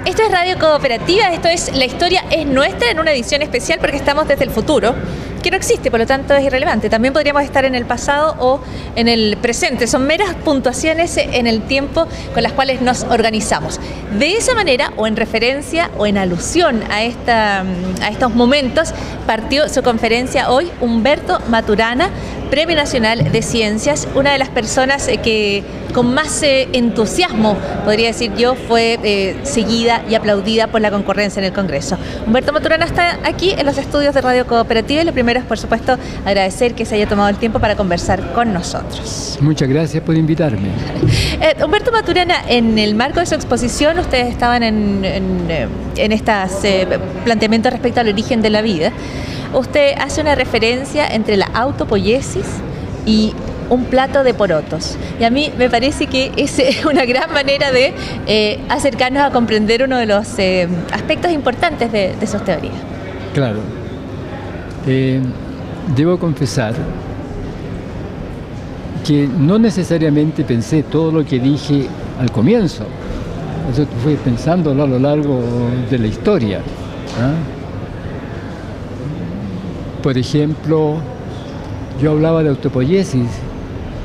Esto es Radio Cooperativa, esto es La Historia es Nuestra, en una edición especial porque estamos desde el futuro, que no existe, por lo tanto es irrelevante. También podríamos estar en el pasado o en el presente. Son meras puntuaciones en el tiempo con las cuales nos organizamos. De esa manera, o en referencia o en alusión a estos momentos, partió su conferencia hoy Humberto Maturana, Premio Nacional de Ciencias, una de las personas que con más entusiasmo, podría decir yo, fue seguida y aplaudida por la concurrencia en el Congreso. Humberto Maturana está aquí en los estudios de Radio Cooperativa y lo primero es, por supuesto, agradecer que se haya tomado el tiempo para conversar con nosotros. Muchas gracias por invitarme. Humberto Maturana, en el marco de su exposición, ustedes estaban en estos planteamientos respecto al origen de la vida. Usted hace una referencia entre la autopoiesis y un plato de porotos. Y a mí me parece que es una gran manera de acercarnos a comprender uno de los aspectos importantes de sus teorías. Claro. Debo confesar que no necesariamente pensé todo lo que dije al comienzo. Eso fui pensándolo a lo largo de la historia, ¿ah? Por ejemplo, yo hablaba de autopoiesis,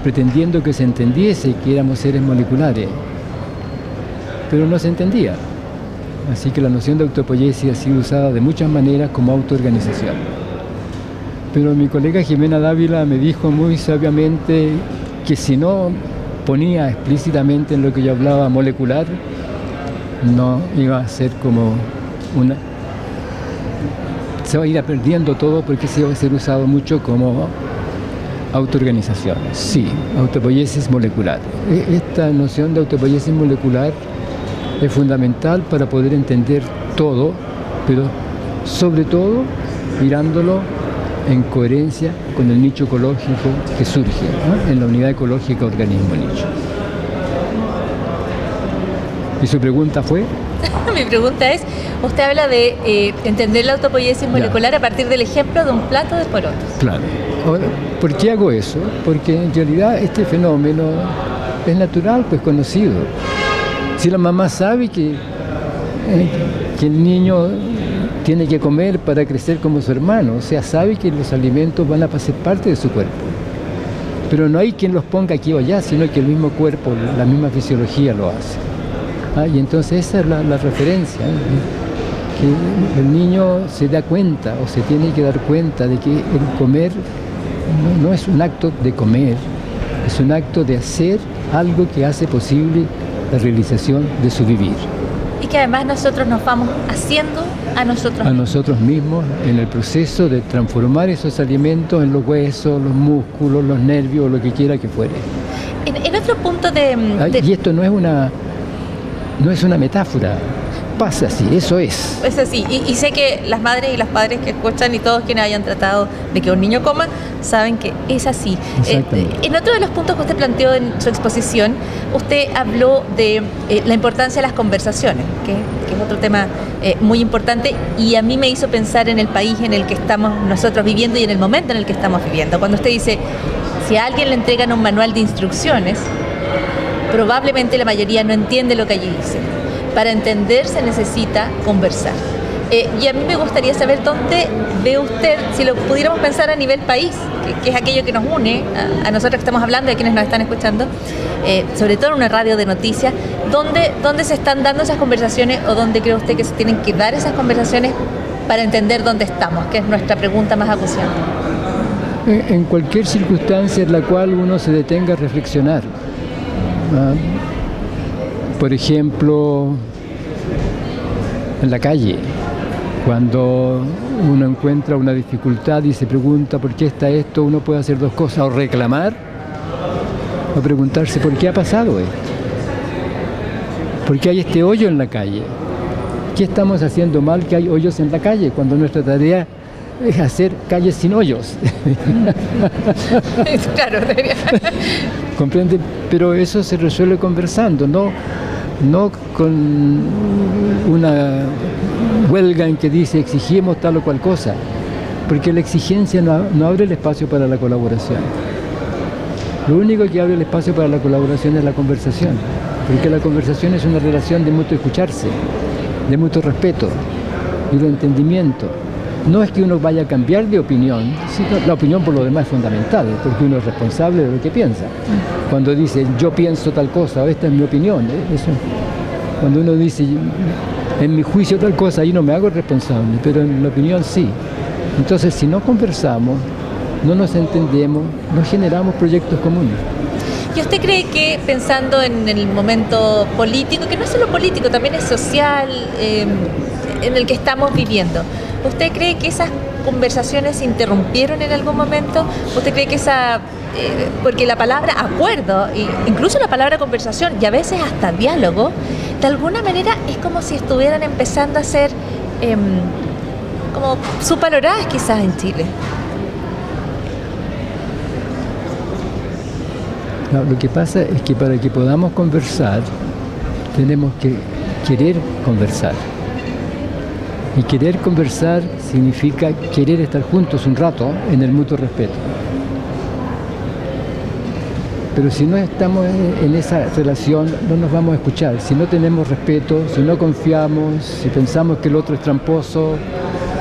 pretendiendo que se entendiese que éramos seres moleculares, pero no se entendía. Así que la noción de autopoiesis ha sido usada de muchas maneras como autoorganización. Pero mi colega Jimena Dávila me dijo muy sabiamente que si no ponía explícitamente en lo que yo hablaba molecular, no iba a ser como una... Se va a ir perdiendo todo porque se va a ser usado mucho como autoorganización. Sí, autopoiesis molecular. Esta noción de autopoiesis molecular es fundamental para poder entender todo, pero sobre todo mirándolo en coherencia con el nicho ecológico que surge, ¿no?, en la unidad ecológica organismo-nicho. ¿Y su pregunta fue? Mi pregunta es, usted habla de entender la autopoiesis molecular a partir del ejemplo de un plato de porotos. Claro. Ahora, ¿por qué hago eso? Porque en realidad este fenómeno es natural, pues conocido. Si la mamá sabe que el niño tiene que comer para crecer como su hermano, o sea, sabe que los alimentos van a ser parte de su cuerpo. Pero no hay quien los ponga aquí o allá, sino que el mismo cuerpo, la misma fisiología lo hace. Y entonces esa es la referencia, que el niño se da cuenta o se tiene que dar cuenta de que el comer no es un acto de comer, es un acto de hacer algo que hace posible la realización de su vivir. Y que además nosotros nos vamos haciendo a nosotros mismos en el proceso de transformar esos alimentos en los huesos, los músculos, los nervios, lo que quiera que fuere. En otro punto Y esto no es una metáfora, pasa así, eso es. Es así, y sé que las madres y los padres que escuchan y todos quienes hayan tratado de que un niño coma, saben que es así. En otro de los puntos que usted planteó en su exposición, usted habló de la importancia de las conversaciones, que es otro tema muy importante, y a mí me hizo pensar en el país en el que estamos nosotros viviendo y en el momento en el que estamos viviendo. Cuando usted dice, si a alguien le entregan un manual de instrucciones, probablemente la mayoría no entiende lo que allí dice. Para entender se necesita conversar. Y a mí me gustaría saber dónde ve usted, si lo pudiéramos pensar a nivel país, que es aquello que nos une a nosotros que estamos hablando y a quienes nos están escuchando, sobre todo en una radio de noticias, ¿dónde se están dando esas conversaciones o dónde cree usted que se tienen que dar esas conversaciones para entender dónde estamos, que es nuestra pregunta más acuciante? En cualquier circunstancia en la cual uno se detenga a reflexionar. Por ejemplo, en la calle, cuando uno encuentra una dificultad y se pregunta por qué está esto, uno puede hacer dos cosas: o reclamar, o preguntarse por qué ha pasado esto, por qué hay este hoyo en la calle, qué estamos haciendo mal que hay hoyos en la calle, cuando nuestra tarea es hacer calles sin hoyos. Claro, ¿Comprende? Pero eso se resuelve conversando, no con una huelga en que dice exigimos tal o cual cosa, porque la exigencia no abre el espacio para la colaboración. Lo único que abre el espacio para la colaboración es la conversación, porque la conversación es una relación de mutuo escucharse. de mutuo respeto y de entendimiento. No es que uno vaya a cambiar de opinión, sino la opinión por lo demás es fundamental, porque uno es responsable de lo que piensa. Cuando dice, yo pienso tal cosa, o esta es mi opinión, eso, cuando uno dice, en mi juicio tal cosa, ahí no me hago responsable, pero en la opinión sí. Entonces, si no conversamos, no nos entendemos, no generamos proyectos comunes. ¿Y usted cree que, pensando en el momento político, que no es solo político, también es social, en el que estamos viviendo, ¿usted cree que esas conversaciones se interrumpieron en algún momento? ¿Usted cree que porque la palabra acuerdo, incluso la palabra conversación y a veces hasta diálogo, de alguna manera es como si estuvieran empezando a ser como subvaloradas quizás en Chile? No, lo que pasa es que para que podamos conversar, tenemos que querer conversar. Y querer conversar significa querer estar juntos un rato en el mutuo respeto. Pero si no estamos en esa relación, no nos vamos a escuchar. Si no tenemos respeto, si no confiamos, si pensamos que el otro es tramposo,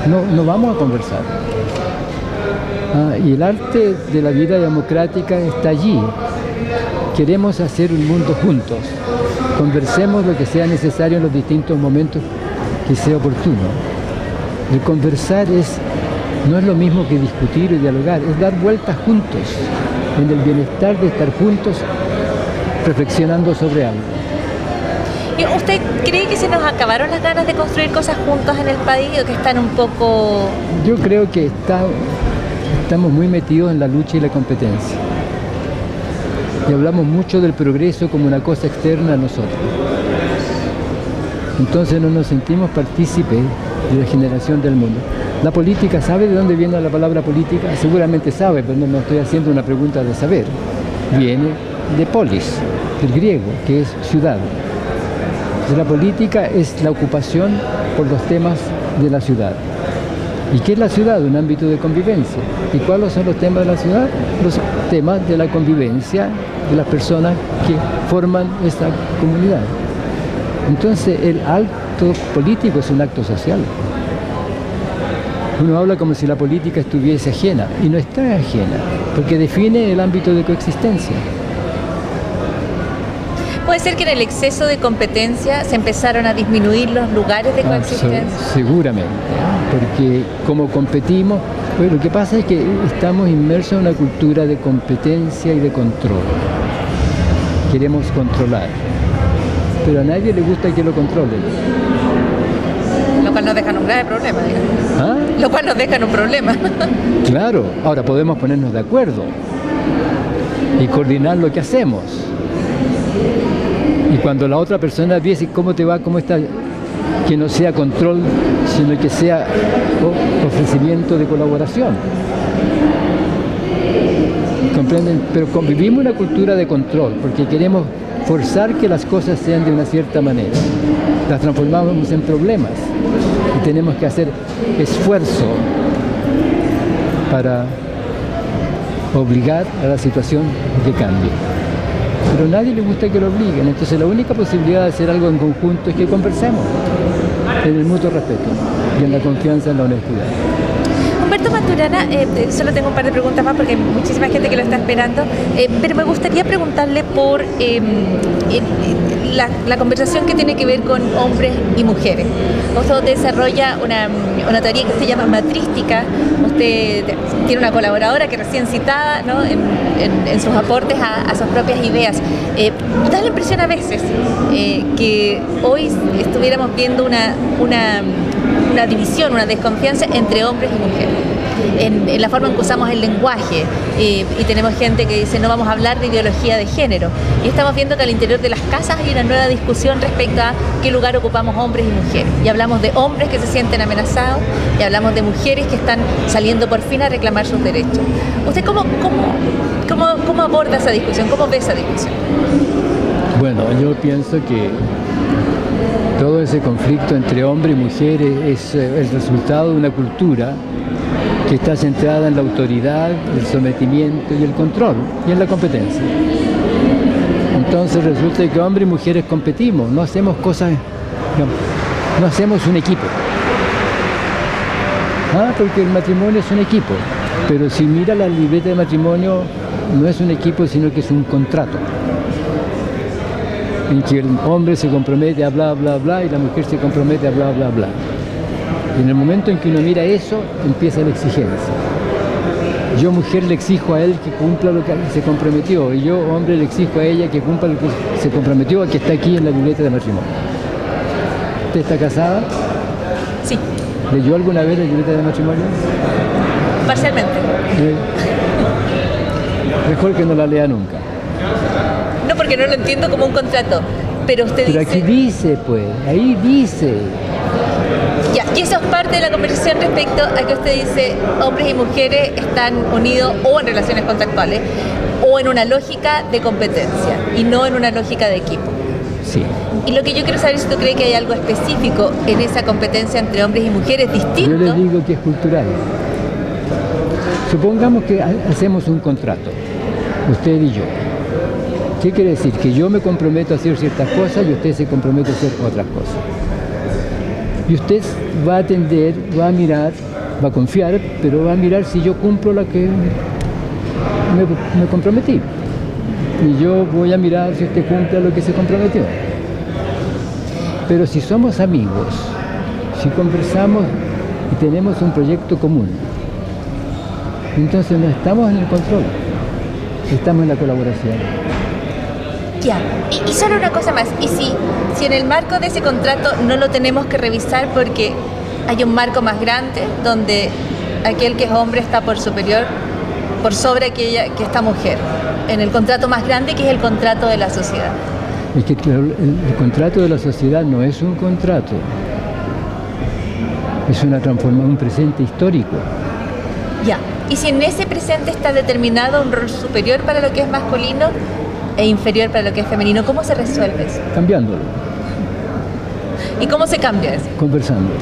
no vamos a conversar. Y el arte de la vida democrática está allí. Queremos hacer un mundo juntos. Conversemos lo que sea necesario en los distintos momentos que sea oportuno. El conversar no es lo mismo que discutir y dialogar, es dar vueltas juntos, en el bienestar de estar juntos, reflexionando sobre algo. ¿Y usted cree que se nos acabaron las ganas de construir cosas juntos en el país o que están un poco...? Yo creo que estamos muy metidos en la lucha y la competencia. Y hablamos mucho del progreso como una cosa externa a nosotros. Entonces no nos sentimos partícipes de la generación del mundo. La política, ¿sabe de dónde viene la palabra política? Seguramente sabe, pero no estoy haciendo una pregunta de saber. Viene de polis, del griego, que es ciudad. Entonces, la política es la ocupación por los temas de la ciudad. ¿Y qué es la ciudad? Un ámbito de convivencia. ¿Y cuáles son los temas de la ciudad? Los temas de la convivencia de las personas que forman esta comunidad. Entonces, el acto político es un acto social. Uno habla como si la política estuviese ajena, y no está ajena, porque define el ámbito de coexistencia. ¿Puede ser que en el exceso de competencia se empezaron a disminuir los lugares de coexistencia? Seguramente, porque como competimos, pues lo que pasa es que estamos inmersos en una cultura de competencia y de control. Queremos controlar. Pero a nadie le gusta que lo controlen. Lo cual nos deja en un grave problema, digamos. Lo cual nos deja en un problema. Claro, ahora podemos ponernos de acuerdo y coordinar lo que hacemos. Y cuando la otra persona dice cómo te va, cómo está, que no sea control, sino que sea ofrecimiento de colaboración. ¿Comprenden? Pero convivimos una cultura de control, porque queremos forzar que las cosas sean de una cierta manera. Las transformamos en problemas y tenemos que hacer esfuerzo para obligar a la situación que cambie. Pero a nadie le gusta que lo obliguen, entonces la única posibilidad de hacer algo en conjunto es que conversemos en el mutuo respeto y en la confianza, en la honestidad. Humberto Maturana, solo tengo un par de preguntas más porque hay muchísima gente que lo está esperando, pero me gustaría preguntarle por la conversación que tiene que ver con hombres y mujeres. Usted desarrolla una teoría que se llama matrística. Usted tiene una colaboradora que recién citada, ¿no?, en sus aportes a sus propias ideas. Da la impresión a veces que hoy estuviéramos viendo una división, una desconfianza entre hombres y mujeres. En la forma en que usamos el lenguaje, y tenemos gente que dice no vamos a hablar de ideología de género, y estamos viendo que al interior de las casas hay una nueva discusión respecto a qué lugar ocupamos hombres y mujeres, y hablamos de hombres que se sienten amenazados y hablamos de mujeres que están saliendo por fin a reclamar sus derechos. ¿Usted cómo aborda esa discusión? ¿Cómo ve esa discusión? Bueno, yo pienso que todo ese conflicto entre hombres y mujeres es el resultado de una cultura que está centrada en la autoridad, el sometimiento y el control, y en la competencia. Entonces resulta que hombres y mujeres competimos, no hacemos cosas, digamos, No hacemos un equipo. Porque el matrimonio es un equipo. Pero si mira la libreta de matrimonio, no es un equipo, sino que es un contrato. En que el hombre se compromete a bla, bla, bla, y la mujer se compromete a bla, bla, bla. Y en el momento en que uno mira eso, empieza la exigencia. Yo, mujer, le exijo a él que cumpla lo que se comprometió, y yo, hombre, le exijo a ella que cumpla lo que se comprometió, que está aquí en la libreta de matrimonio. ¿Usted está casada? Sí. ¿Leyó alguna vez la libreta de matrimonio? Parcialmente. Mejor que no la lea nunca. No, porque no lo entiendo como un contrato. Pero usted Pero dice... aquí dice, pues, ahí dice. Ya, y eso es parte de la conversación respecto a que usted dice hombres y mujeres están unidos o en relaciones contractuales o en una lógica de competencia y no en una lógica de equipo. Sí. Y lo que yo quiero saber es si tú crees que hay algo específico en esa competencia entre hombres y mujeres distinto. Yo les digo que es cultural. Supongamos que hacemos un contrato, usted y yo. ¿Qué quiere decir? Que yo me comprometo a hacer ciertas cosas y usted se compromete a hacer otras cosas. Y usted va a atender, va a mirar, va a confiar, pero va a mirar si yo cumplo lo que me comprometí. Y yo voy a mirar si usted cumple lo que se comprometió. Pero si somos amigos, si conversamos y tenemos un proyecto común, entonces no estamos en el control, estamos en la colaboración. Ya, y solo una cosa más, y si en el marco de ese contrato no lo tenemos que revisar porque hay un marco más grande donde aquel que es hombre está por sobre aquella que esta mujer, en el contrato más grande que es el contrato de la sociedad. Es que el contrato de la sociedad no es un contrato, es una transformación, un presente histórico. Ya, y si en ese presente está determinado un rol superior para lo que es masculino e inferior para lo que es femenino, ¿cómo se resuelve eso? Cambiándolo. ¿Y cómo se cambia eso? Conversando.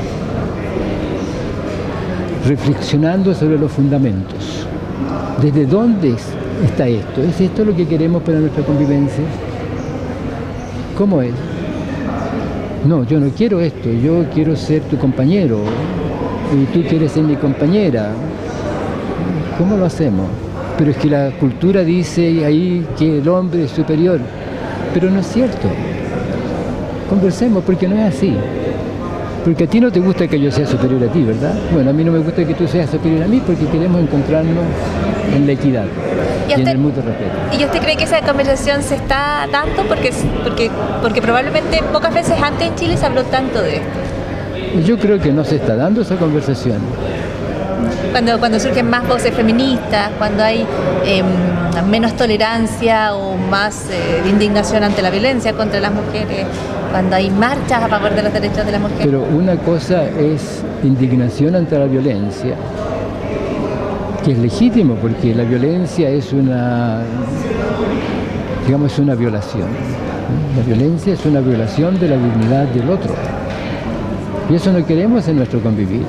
Reflexionando sobre los fundamentos. ¿Desde dónde está esto? ¿Es esto lo que queremos para nuestra convivencia? ¿Cómo es? No, yo no quiero esto, yo quiero ser tu compañero y tú quieres ser mi compañera. ¿Cómo lo hacemos? Pero es que la cultura dice ahí que el hombre es superior, pero no es cierto. Conversemos porque no es así. Porque a ti no te gusta que yo sea superior a ti, ¿verdad? Bueno, a mí no me gusta que tú seas superior a mí porque queremos encontrarnos en la equidad y en el mutuo respeto. ¿Y usted cree que esa conversación se está dando? Porque probablemente pocas veces antes en Chile se habló tanto de esto. Yo creo que no se está dando esa conversación. Cuando surgen más voces feministas, cuando hay menos tolerancia o más indignación ante la violencia contra las mujeres, cuando hay marchas a favor de los derechos de las mujeres. Pero una cosa es indignación ante la violencia, que es legítimo, porque la violencia es una violación. La violencia es una violación de la dignidad del otro. Y eso no queremos en nuestro convivir,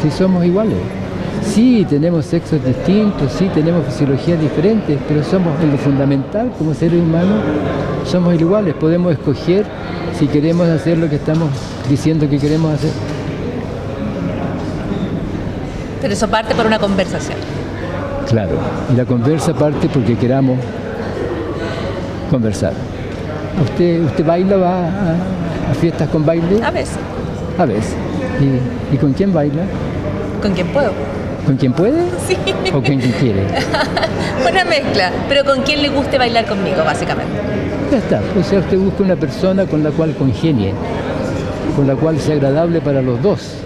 si somos iguales. Sí, tenemos sexos distintos, sí, tenemos fisiologías diferentes, pero somos en lo fundamental, como seres humanos, somos iguales. Podemos escoger si queremos hacer lo que estamos diciendo que queremos hacer. Pero eso parte por una conversación. Claro, y la conversa parte porque queramos conversar. ¿Usted baila, va a fiestas con baile? A veces. A veces. ¿Y con quién baila? ¿Con quién puedo? ¿Con quién puede? Sí. ¿O con quien quiere? Una mezcla, pero con quien le guste bailar conmigo, básicamente. Ya está. O sea, usted busca una persona con la cual congenie, con la cual sea agradable para los dos.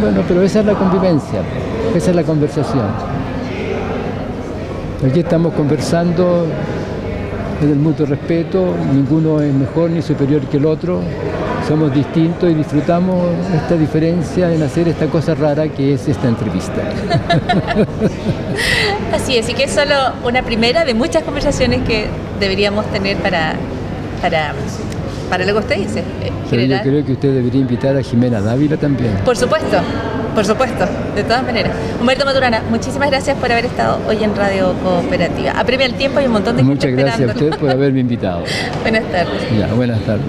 Bueno, pero esa es la convivencia, esa es la conversación. Aquí estamos conversando en el mutuo respeto, ninguno es mejor ni superior que el otro, somos distintos y disfrutamos esta diferencia en hacer esta cosa rara que es esta entrevista. Así es, y que es solo una primera de muchas conversaciones que deberíamos tener para lo que usted dice. Pero yo creo que usted debería invitar a Jimena Dávila también. Por supuesto, de todas maneras. Humberto Maturana, muchísimas gracias por haber estado hoy en Radio Cooperativa. Apremia el tiempo y un montón de gente esperando. Muchas gracias a usted por haberme invitado. Buenas tardes. Ya, buenas tardes.